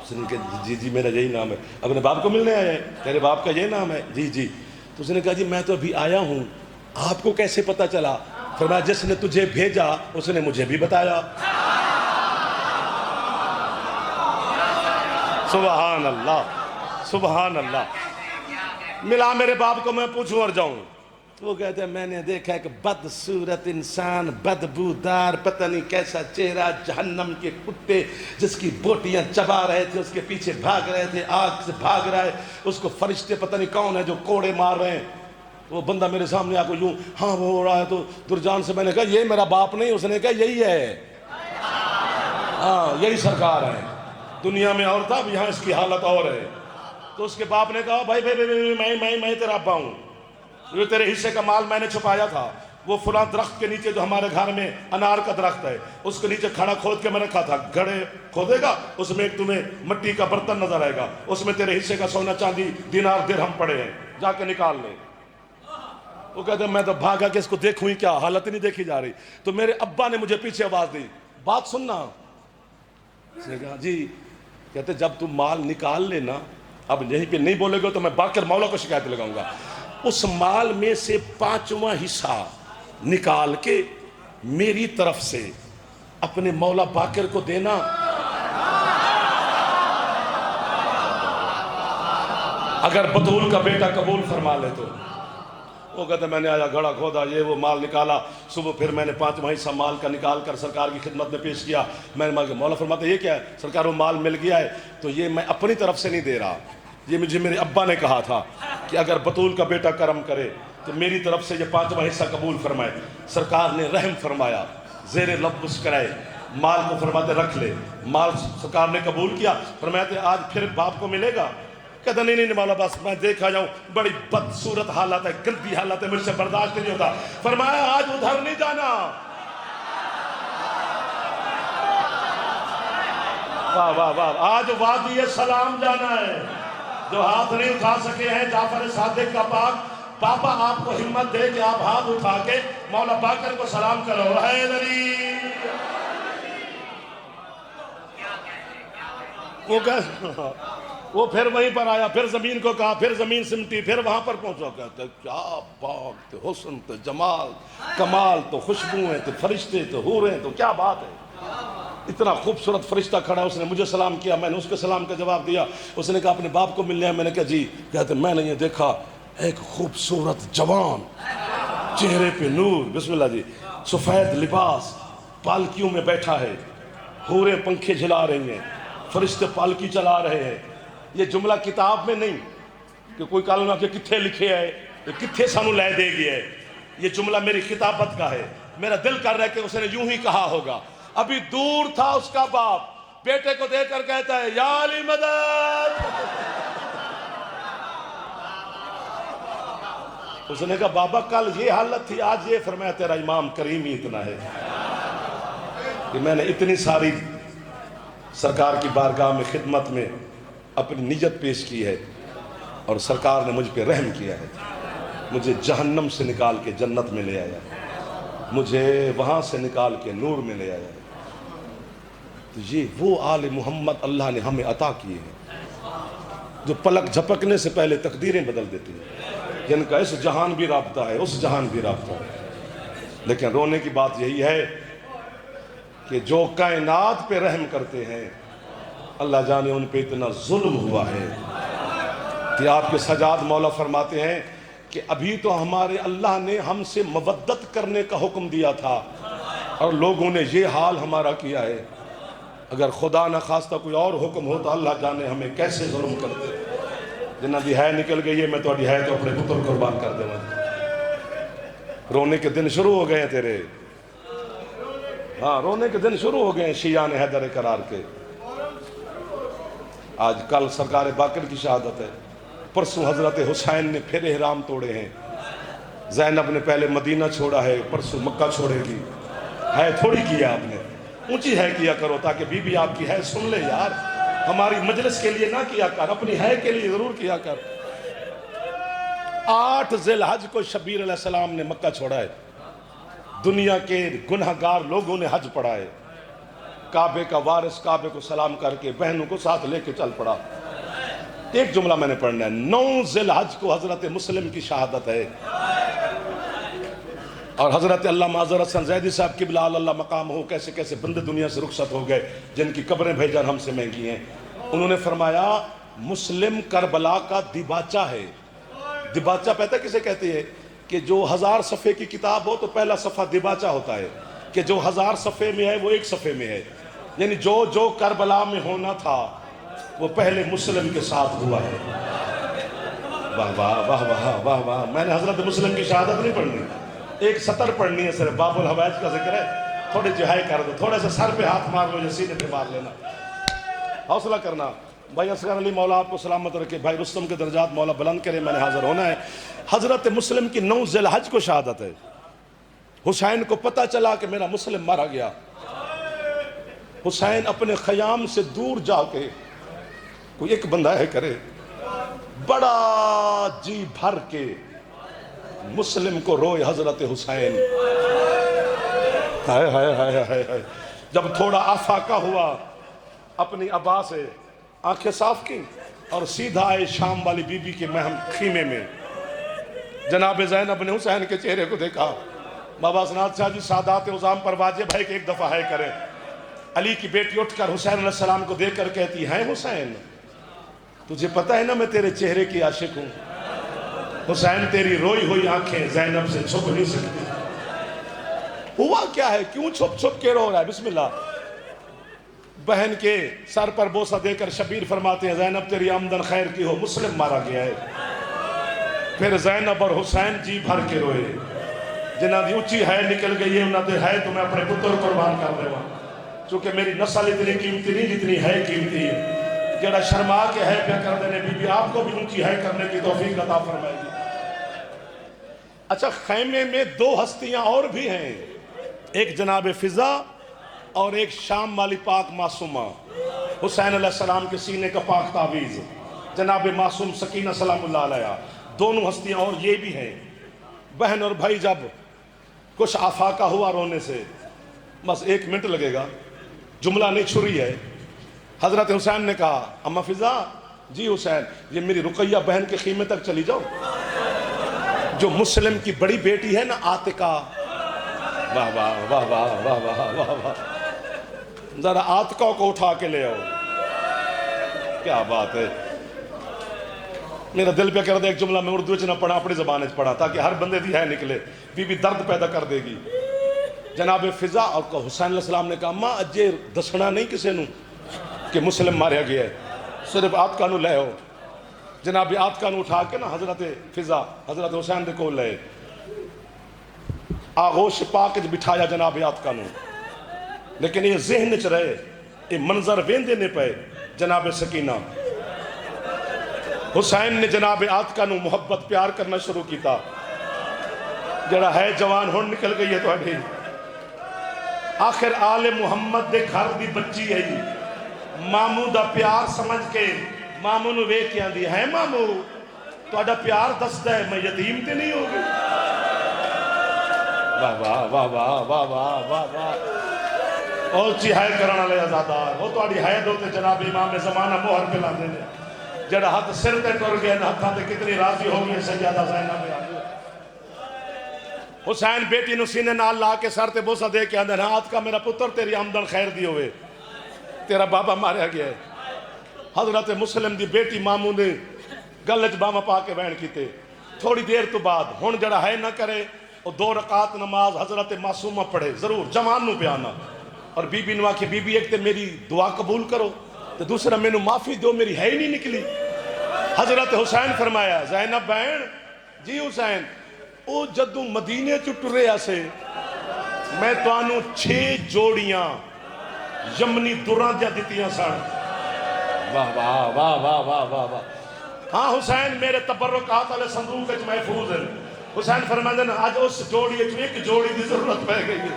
اس نے کہا جی جی میرا یہی نام ہے۔ اپنے باپ کو ملنے آیا ہے؟ تیرے باپ کا یہ نام ہے؟ جی جی۔ تو اس نے کہا جی میں تو ابھی آیا ہوں، آپ کو کیسے پتا چلا؟ فرمایا جس نے تجھے بھیجا اس نے مجھے بھی بتایا۔ سبحان اللہ، سبحان اللہ۔ ملا میرے باپ کو، میں پوچھوں اور جاؤں، وہ کہتے ہیں میں نے دیکھا ایک بدصورت انسان، بدبودار، پتہ نہیں کیسا چہرہ، جہنم کے کتے جس کی بوٹیاں چبا رہے تھے، اس کے پیچھے بھاگ رہے تھے، آگ سے بھاگ رہا ہے، اس کو فرشتے پتہ نہیں کون ہے جو کوڑے مار رہے ہیں۔ وہ بندہ میرے سامنے آ کو یوں ہاں وہ ہو رہا ہے، تو درجان سے میں نے کہا یہ میرا باپ نہیں، اس نے کہا یہی ہے، ہاں یہی سرکار ہے، دنیا میں اور تھا، اب یہاں اس کی حالت اور ہے۔ تو اس کے باپ نے کہا بھائی میں تیرا ابا ہوں، یہ تیرے حصے کا مال میں نے چھپایا تھا، وہ فلاں درخت کے نیچے جو ہمارے گھر میں انار کا درخت ہے اس کے نیچے کھڑا کھود کے میں رکھا تھا، گھڑے کھودے گا اس میں ایک تمہیں مٹی کا برتن نظر آئے گا، اس میں تیرے حصے کا سونا چاندی دینار درہم پڑے ہیں، جا کے نکال لے۔ وہ کہتے ہیں میں تو بھاگا کہ اس کو دیکھوں ہی کیا، حالت نہیں دیکھی جا رہی۔ تو میرے ابا نے مجھے پیچھے آواز دی، بات سننا۔ اس نے کہا جی، کہتے جب تم مال نکال لینا، اب یہیں پہ نہیں بولے گا تو میں باقر مولا کو شکایت لگاؤں گا، اس مال میں سے 5واں حصہ نکال کے میری طرف سے اپنے مولا باقر کو دینا۔ اگر بطول کا بیٹا قبول فرما لے تو۔ وہ کہتے میں نے آیا گھڑا کھودا، یہ وہ مال نکالا، صبح پھر میں نے 5واں حصہ مال کا نکال کر سرکار کی خدمت میں پیش کیا۔ میں نے مولا فرماتے یہ کیا ہے؟ سرکار وہ مال مل گیا ہے، تو یہ میں اپنی طرف سے نہیں دے رہا، یہ مجھے میرے ابا نے کہا تھا کہ اگر بطول کا بیٹا کرم کرے تو میری طرف سے یہ 5واں حصہ قبول فرمائے۔ سرکار نے رحم فرمایا، زیر لب مسکرائے، مال کو فرماتے رکھ لے۔ مال سرکار نے قبول کیا، فرماتے آج پھر باپ کو ملے گا؟ کہتا نہیں مولا بس میں دیکھا جاؤں، بڑی بدصورت حالت ہے، گندی حالت ہے، مجھ سے برداشت نہیں ہوتا۔ فرمایا آج ادھر نہیں جانا، واہ واہ واہ، آج وادی سلام جانا ہے۔ جو ہاتھ نہیں اٹھا سکے ہیں جعفر صادق کا پاک پاپا آپ کو ہمت دے کہ آپ ہاتھ اٹھا کے مولا باقر کو سلام کرو، حیدری۔ وہ پھر وہیں پر آیا، پھر زمین کو کہا، پھر زمین سمٹی، پھر وہاں پر پہنچا، کہتا ہے کیا بات، تو حسن، تو جمال، کمال، تو خوشبوئیں، تو فرشتے، تو حوریں، تو کیا بات ہے۔ اتنا خوبصورت فرشتہ کھڑا ہے، اس نے مجھے سلام کیا، میں نے اس کے سلام کا جواب دیا۔ اس نے کہا اپنے باپ کو ملنے ہیں؟ میں نے کہا جی۔ کہتے میں نے یہ دیکھا ایک خوبصورت جوان، چہرے پہ نور، بسم اللہ جی، سفید لباس، پالکیوں میں بیٹھا ہے، حوریں پنکھے جھلا رہی ہیں، فرشتے پالکی چلا رہے ہیں۔ یہ جملہ کتاب میں نہیں کہ کوئی کالنا کہ کتھے لکھے ہے، کتھے سانو لے دے گیا ہے، یہ جملہ میری خطابت کا ہے۔ میرا دل کر رہا ہے کہ اس نے یوں ہی کہا ہوگا۔ ابھی دور تھا اس کا باپ، بیٹے کو دیکھ کر کہتا ہے یا علی مدد۔ اس نے کہا بابا کل یہ حالت تھی، آج یہ۔ فرمایا تیرا امام کریم ہی اتنا ہے کہ میں نے اتنی ساری سرکار کی بارگاہ میں خدمت میں اپنی نیت پیش کی ہے، اور سرکار نے مجھ پہ رحم کیا ہے، مجھے جہنم سے نکال کے جنت میں لے آیا، مجھے وہاں سے نکال کے نور میں لے آیا۔ تو یہ وہ آل محمد اللہ نے ہمیں عطا کیے ہیں جو پلک جھپکنے سے پہلے تقدیریں بدل دیتی ہیں، جن کا اس جہان بھی رابطہ ہے، اس جہان بھی رابطہ ہے۔ لیکن رونے کی بات یہی ہے کہ جو کائنات پہ رحم کرتے ہیں، اللہ جانے ان پہ اتنا ظلم ہوا ہے کہ آپ کے سجاد مولا فرماتے ہیں کہ ابھی تو ہمارے اللہ نے ہم سے مودت کرنے کا حکم دیا تھا اور لوگوں نے یہ حال ہمارا کیا ہے۔ اگر خدا نہ خواستہ کوئی اور حکم ہو تو اللہ جانے ہمیں کیسے ظلم کرتے۔ جنہ دی ہے نکل گئی ہے، میں تو ہے تو اپنے پتر قربان کر دوں۔ رونے کے دن شروع ہو گئے ہیں تیرے، ہاں رونے کے دن شروع ہو گئے ہیں شیعان حیدر قرار کے۔ آج کل سرکار باقر کی شہادت ہے، پرسوں حضرت حسین نے پھر احرام توڑے ہیں، زینب نے پہلے مدینہ چھوڑا ہے، پرسوں مکہ چھوڑے گی۔ ہے تھوڑی کیا آپ نے، اونچی ہے کیا کرو تاکہ بی بی آپ کی ہے سن لے یار۔ ہماری مجلس کے لیے نہ کیا کر، اپنی ہے کے لیے ضرور کیا کر۔ 8 ذی الحج کو شبیر علیہ السلام نے مکہ چھوڑا ہے، دنیا کے گنہگار لوگوں نے حج پڑھا ہے، کعبے کا وارث کعبے کو سلام کر کے بہنوں کو ساتھ لے کے چل پڑا۔ ایک جملہ میں نے پڑھنا ہے، 9 ذی الحج کو حضرت مسلم کی شہادت ہے، اور حضرت علامہ اظہر حسن زیدی صاحب قبلہ اللہ مقام ہو، کیسے کیسے بندے دنیا سے رخصت ہو گئے جن کی قبریں بھیجن ہم سے مہنگی ہیں۔ انہوں نے فرمایا مسلم کربلا کا دیباچہ ہے. دیباچہ پتہ کسے کہتے ہیں؟ کہ جو 1000 صفحے کی کتاب ہو تو پہلا صفحہ دیباچہ ہوتا ہے، کہ جو 1000 صفحے میں ہے وہ ایک صفحے میں ہے. یعنی جو کربلا میں ہونا تھا وہ پہلے مسلم کے ساتھ ہوا ہے. واہ واہ واہ واہ واہ واہ. میں نے حضرت مسلم کی شہادت نہیں پڑھنی، ایک سطر پڑھنی ہے صرف. باب الحوائج کا ذکر ہے، تھوڑی جہائی کر دو، تھوڑے سے سر پہ ہاتھ مار لو یا سینے پہ مار لینا. حوصلہ کرنا. بھائی اصغر علی مولا آپ کو سلامت رکھے، بھائی رستم کے درجات مولا بلند کرے. میں نے حاضر ہونا ہے. حضرت مسلم کی 9 ذی الحج کو شہادت ہے. حسین کو پتہ چلا کہ میرا مسلم مارا گیا. حسین اپنے خیام سے دور جا کے، کوئی ایک بندہ ہے کرے، بڑا جی بھر کے مسلم کو روئے حضرت حسین. ہائے ہائے ہائے ہائے ہائے. جب تھوڑا آفاقہ ہوا اپنی ابا سے آنکھیں صاف کی اور سیدھا آئے شام والی بی بی کے محم خیمے میں. جناب زینب نے حسین کے چہرے کو دیکھا. بابا اسناد شاہ جی سادات عظام پر واجب ہے کہ ایک دفعہ ہے کریں. علی کی بیٹی اٹھ کر حسین علیہ السلام کو دیکھ کر کہتی ہے حسین تجھے پتہ ہے نا میں تیرے چہرے کی عاشق ہوں. حسین تیری روئی ہوئی آنکھیں زینب سے چھپ نہیں سکتی. ہوا کیا ہے؟ کیوں چھپ چھپ کے رو رہا ہے؟ بسم اللہ. بہن کے سر پر بوسہ دے کر شبیر فرماتے ہیں زینب تیری آمدن خیر کی ہو، مسلم مارا گیا ہے. پھر زینب اور حسین جی بھر کے روئے. جنہ دی اچھی ہے نکل گئی ہے انہاں دے ہے تو میں اپنے پتر قربان کر دے ہوں، چونکہ میری نسل اتنی قیمتی نہیں جتنی ہے قیمتی ہے. جڑا شرما کے ہے پہ کر دینے بی بی آپ کو بھی اونچی ہے کرنے کی توفیق عطا فرمائے گی. اچھا خیمے میں 2 ہستیاں اور بھی ہیں، ایک جناب فضا اور ایک شام والی پاک معصومہ. حسین علیہ السلام کے سینے کا پاک تعویذ جناب معصوم سکینہ سلام اللہ علیہ. دونوں ہستیاں اور یہ بھی ہیں. بہن اور بھائی جب کچھ آفاقہ ہوا رونے سے، بس 1 منٹ لگے گا، جملہ نہیں چھری ہے. حضرت حسین نے کہا اما فضا جی حسین یہ میری رقیہ بہن کے خیمے تک چلی جاؤ. جو مسلم کی بڑی بیٹی ہے نا عاتقہ، واہ واہ واہ واہ واہ واہ واہ واہ، ذرا عاتقہ کو اٹھا کے لے آؤ. کیا بات ہے. میرا دل پہ کر دے ایک جملہ میں اردو چ نہ پڑھا اپنی زبان چ پڑھا تاکہ ہر بندے دی ہے نکلے. بی بی درد پیدا کر دے گی. جناب فضا اور حسین علیہ السلام نے کہا ماں اجے دسنا نہیں کسے نو کہ مسلم ماریا گیا ہے، صرف عاتقہ نو لے ہو. جناب عاتقہ نو اٹھا کے نا حضرت فضا حضرت حسین دے کو لے آغوش پاک بٹھایا جناب عاتقہ نو. لیکن یہ ذہن چ رہے یہ منظر ویندے نے پے. جناب سکینہ حسین نے جناب عاتقہ نو محبت پیار کرنا شروع کیتا. جڑا ہے جوان ہون نکل گئی ہے تو اڈھی. آخر آل محمد دے گھر دی بچی ہے جی. مامو دا پیار سمجھ کے مامو نو وے کیا دی ہے مامو تو اڈا پیار دستا ہے میں یتیم تے نہیں ہوگی. واہ واہ واہ واہ واہ واہ واہ واہ. اور چی ہے کرنا لے ازادار وہ تو اڈی ہے دوتے جناب امام زمانہ مہر پہ لاندے نے. جڑا ہاتھ سر تے ٹر گئے نا ہاتھاں تے کتنی راضی ہو گئی سیدہ زینب. حسین بیٹی نو سینے نال لا کے سر تے بوسہ دے کے آندے عاتقہ میرا پتر تیری آمدن خیر دی ہوئے، تیرا بابا ماریا گیا ہے. حضرت مسلم دی بیٹی مامو نے گلج باما پا کے بہن کیتے. تھوڑی دیر تو بعد ہن جڑا ہے نہ کرے وہ 2 رکعت نماز حضرت معصومہ پڑھے ضرور جوان نو بیانا. اور بی بی نو آکھے بی بی ایک تے میری دعا قبول کرو تو دوسرا میں نو معافی دو میری ہے ہی نہیں نکلی. حضرت حسین فرمایا زینب بہن جی حسین او جدوں مدینے چٹرے آسے میں تو آنو 6 جوڑیاں یمنی دوران جا دیتیاں سان. واہ واہ واہ واہ واہ واہ واہ. ہاں حسین میرے تبرکات علیہ صندوق اچ محفوظ ہے. حسین فرماندے نا آج اس جوڑی ایک جوڑی دی ضرورت پہ گئی ہے.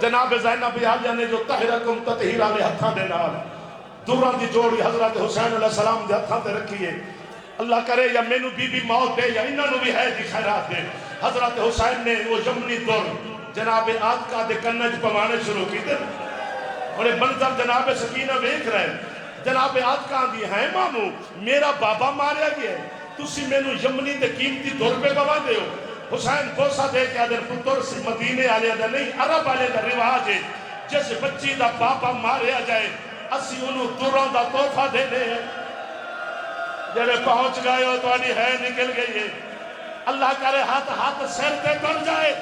جناب زینب عالیہ نے جو طہرکم تطہیرہ لے ہتھاں دے نال دوران دی جوڑی حضرت حسین علیہ السلام دے ہتھاں تے رکھی ہے. اللہ کرے یا میں نو بی بی موت دے یا انہاں نو بھی ہے دی خیرات دے. حضرت حسین نے وہ یمنی دور جناب عاتقہ دے کنج پوانے شروع کی دے. اور یہ منظر جناب سکینہ ویکھ رہے جناب عاتقہ دی ہے مامو میرا بابا ماریا گیا ہے تسی میں نو یمنی دے قیمتی دور پہ پوا دے ہو. حسین بوسہ دے کے آدھر پتر سے مدینے آلے دا نہیں عرب آلے دا رواج ہے جس بچی دا بابا ماریا جائے اسی انہوں دروں دا تحفہ دینے ہیں جڑے پہنچ گئے ہو تواڈی ہے نکل گئی ہے اللہ کرے ہاتھ سر تے تر جائے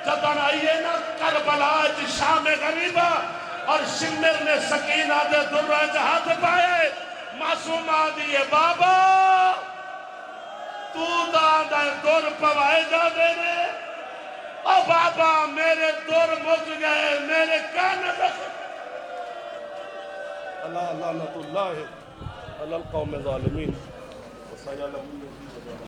جدن آئیے نا کربلا شام غریبہ اور شمر نے سکینہ دے درہ ہاتھ پائے معصوم آدھیے بابا تو دے دور پوائے جا دینے او بابا میرے دور مک گئے میرے کان رکھ اللہ لعنت اللہ علی القوم الظالمین